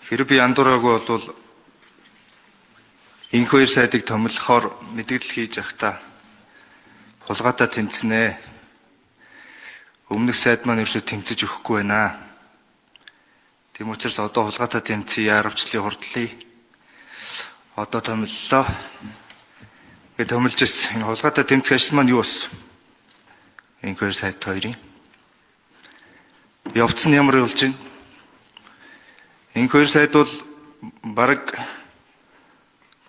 Хэрэг би андуураагүй бол энх хоёр сайдыг томилохоор мэдээлэл хийж явахдаа хулгайтай тэмцэнэ. Өмнөх сайд маань ерөөсөө тэмцэж өгөхгүй байна. Тийм учраас одоо хулгайтай тэмцээ яарвчлын хурдлыг одоо томиллоо. Тэгээд томилж ирсэн. Энэ хулгайтай тэмцэх ажил маань юу болсон? Энх хоёр сайд хоёрын явцсан ямар болж байна? Энх хоёр сайд бол бараг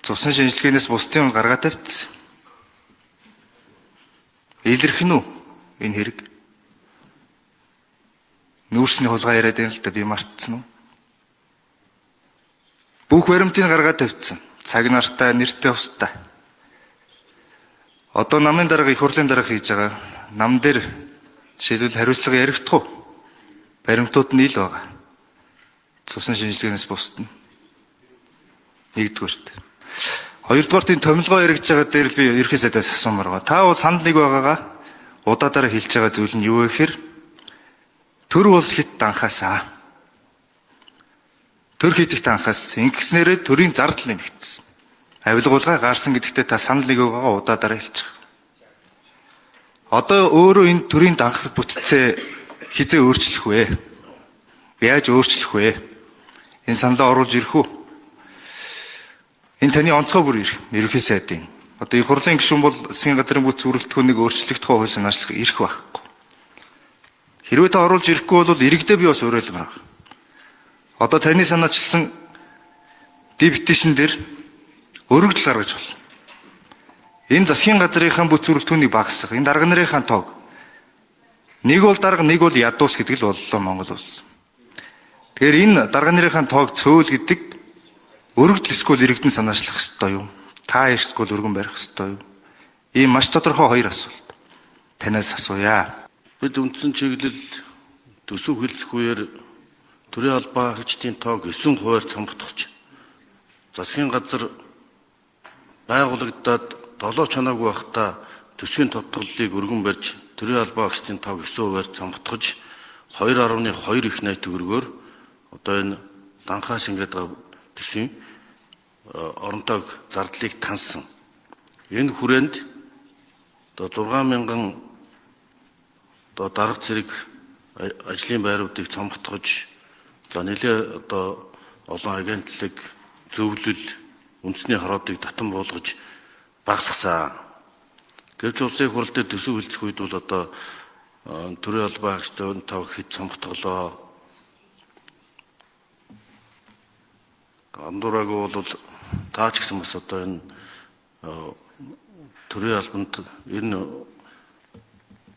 цусан шинжилгээнээс бусдын гаргаад тавьчихсан. Илэрхэн үү энэ хэрэг? Нүүрсний хулгай яриад байна л да, би мартсан уу? Бүх баримтыг гаргаад тавьчихсан. Цаг нартай, нэртэй устай. Одоо намын дарга их хурлын дарга хийж байгаа. Нам дээр жишээлбэл хариуцлага яригдах уу? Баримтууд нь ил байгаа. Цусан шинжилгээнээс бусд нь. Нэгдүгээрт. Хоёрдугаарт энэ томилгоо яригдж байгаа дээр л би ерхий сайдаас асуумаар байгаа. Та бол санал нэг байгаагаа удаадараа хэлж байгаа зүйл нь юу вэ гэхээр төр бол хит данхаасаа. Төр хит их данхаас ингэснээрээ төрийн зардал нэмэгдсэн. Авилгуулгай гарсан гэдэгтээ та санал нэг байгаагаа удаадараа хэлж байгаа. Одоо өөрөө энэ төрийн данхал бүтцээ хизээ өөрчлөх вэ? Яаж өөрчлөх вэ? Энэ саналаа оруулж ирэх үү? Энэ таны онцгой бүр ерөнхий сайдын. Одоо их хурлын гишүүн бол засгийн газрын бүс бүрэлдэхүүнийг өөрчлөх тухай хууль санаачлах ирэх байхгүй. Хэрвээ та оруулж ирэхгүй бол иргэдээ би бас уриалмаар байна. Одоо таны санаачилсан дебетишн дээр өргөдөл гаргаж байна. Энэ засгийн газрынхаа бүс бүрэлдэхүүнийг багасгах, энэ дарга нарын тоог. Нэг бол дарга, нэг бол ядуус гэдэг л боллоо Монгол улс. Тэгэхээр энэ дарга нарын тоог цөөл гэдэг өргөдөл эсвэл иргэдэн санаачлах ёстой юу? Та эсвэл өргөн барих ёстой юу? Ийм маш тодорхой хоёр асуулт. Танаас асууя. Бид үндсэн чиглэл төсөв хэлцгүүгээр төрийн албаагчдын тоог 9%-аар цомгтгоч. Засгийн газар байгуулагдаад 7 чанаагүй байхдаа төсвийн тодтголлыг өргөн барьж төрийн албаагчдын тоог 9%-аар цомгтгож 2.2 их найт төгрөгөөр одоо энэ данхаас ингээд төсвийн оронтойг зардлыг тансан. Энэ хүрээнд одоо 6,000 одоо дарга зэрэг ажлын байруудыг цомгтгож за нэлээ одоо олон агентлаг зөвлөл үндэсний хороодыг татан буулгаж багасгасан. Гэвч улсын хурал дээр төсөв хэлцэх үед бол одоо төрийн албаагчдын тоог хэд цомгтголоо. Андуураагүй бол таа ч гэсэн бас одоо энэ төрийн албанд энэ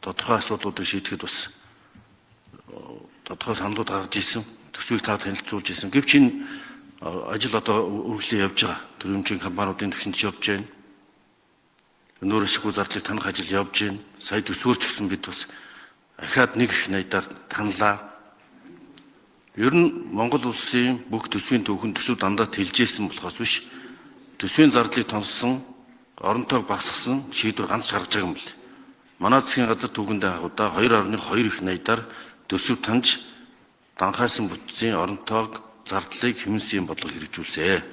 тодорхой асуудлуудыг шийдэхэд бас тодорхой саналууд гаргаж ирсэн. Төсвийг та танилцуулж ирсэн. Гэвч энэ ажил одоо үргэлжлэн явж байгаа. Төрөмжийн компаниудын түвшинд явж байна. Нүүр ашиггүй зардлыг танах ажил явж байна. Сая төсвөрч гэсэн бид бас ахаад нэг их найдаар танлаа. Ер нь Монгол улсын бүх төсвийн төвхөн төсөв дандаа тэлжсэн болохоос биш төсвийн зардлыг тонсон, орон тоог багасгасан шийдвэр ганц гаргаж байгаа юм л. Манай засгийн газар түүхэндээ анхудаа 2.2 их найдаар төсөв таньж данхаасан бүтцийн орон тоог зардлыг хэмнэсэн бодлого хэрэгжүүлсэн.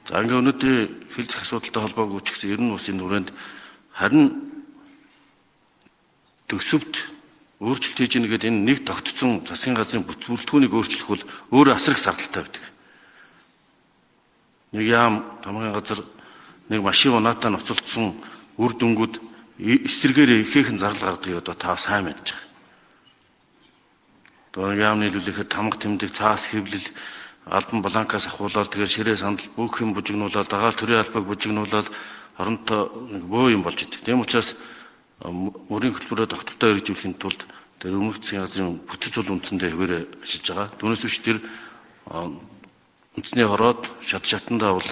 За ингээ өнөөдрийн хэлцэх асуудалтай холбоогүй ч гэсэн ер нь бас энэ хүрээнд харин төсөвт өөрчлөлт хийж ийн гэдэг энэ нэг тогтцсон засгийн газрын бүс бүрэлдэхүүнийг өөрчлөх бол өөрөө асар их зардалтай байдаг. Нэг яам тамгын газар нэг машин унаатаа ноцолдсон үр дүнгууд эсрэгээр ихээхэн зардал гаргадгийг одоо та сайн мэдж байгаа. Одоо яамны нийлүүлэхэд тамга тэмдэг цаас хэвлэл албан бланкаас ахуулаад тэгээд ширээ сандал бүх юм бужигнуулаад дагаал төрийн албаг бужигнуулаад оронтой бөө юм болж идэв. Тийм учраас мөрийн хөтөлбөрөөр доктортой хэрэгжүүлэхийн тулд тэр өмнөх засгийн газрын бүтц цул үндсэндээ хэвээрээ ажиллаж байгаа. Түүнээс биш тэр үндэсний хороод шатандаа бол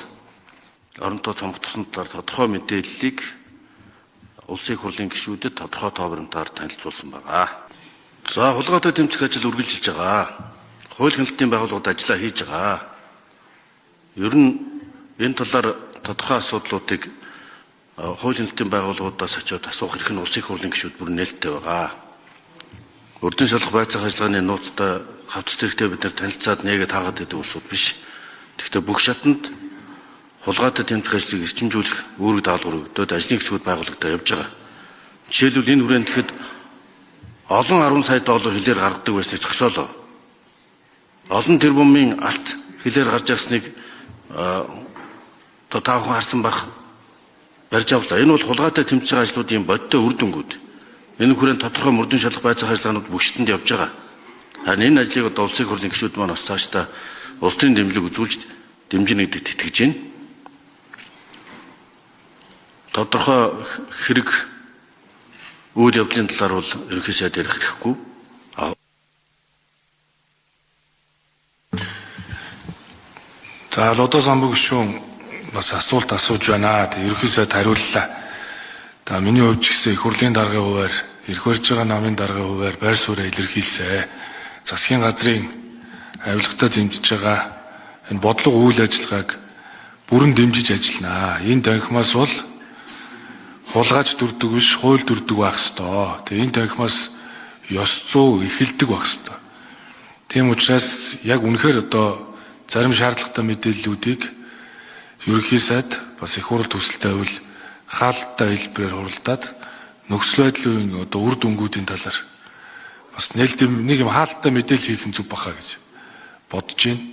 оронтой цомгтсон талаар тодорхой мэдээллийг улсын хурлын гишүүдэд тодорхой тоо баримтаар танилцуулсан байгаа. За хулгайтай тэмцэх ажил үргэлжилж байгаа. Хууль хяналтын байгууллагууд ажиллаа хийж байгаа. Ер нь энэ талаар тодорхой асуудлуудыг хууль хяналтын байгууллагуудаас очиод асуух хэрэг нь улсын хурлын гишүүд бүр нээлттэй байгаа. Урдын шалах байцаах ажиллагааны нууцтай хавц тэрэгтэй бид нэр танилцаад нээгээд хаагаад байдаг улсууд биш. Тэгэхдээ бүх шатанд хулгайтай тэмцэх ажлыг эрчимжүүлэх үүрэг даалгавар өгдөөд ажлын хэсгүүд байгуулагдаад явж байгаа. Жишээлбэл энэ хүрээнд тэгэхэд олон 10 сая доллар хэлээр гаргадаг байсныг зогсоолоо. Олон тэрбумын алт хэлээр гарч ирсныг таахан харсан бах барьж авлаа. Энэ бол хулгайтай тэмцэж байгаа ажлуудын бодиттой үр дүнгууд. Энэ хүрээнд тодорхой мөрдөн шалах байцаах ажиллагаанууд бүгштэнд явж байгаа. Харин энэ ажлыг одоо улсын хурлын гишүүд маань бас цаашдаа улс төрийн дэмжлэг үзүүлж дэмжинэ гэдэгт итгэж байна. Тодорхой хэрэг үйл явдлын талаар бол ерөнхий сайд ярих хэрэггүй. За одоо самбог гишүүн бас асуулт асууж байна. Тэг ерөнхий сайд хариуллаа. За миний хувьд ч гэсэн их хурлын даргын хуваар, ирэх барьж байгаа намын даргын хуваар байр сууриа илэрхийлсэн. Засгийн газрын авилгатай дэмжиж байгаа энэ бодлого үйл ажиллагааг бүрэн дэмжиж ажилланаа. Энэ танхимаас бол хулгайч дүрдэг биш, хууль дүрдэг байх ёстой. Тэгээ энэ танхимаас ёс зүй эхэлдэг байх ёстой. Тийм учраас яг үнэхээр одоо зарим шаардлагатай мэдээллүүдийг ерөнхий сайд бас их хурл төсөлтэй байвал хаалттай хэлбэрээр хуралдаад нөхцөл байдлын одоо үр дүнгуудын талаар бас нэг юм хаалттай мэдээлэл хийх нь зүг баха гэж бодож байна.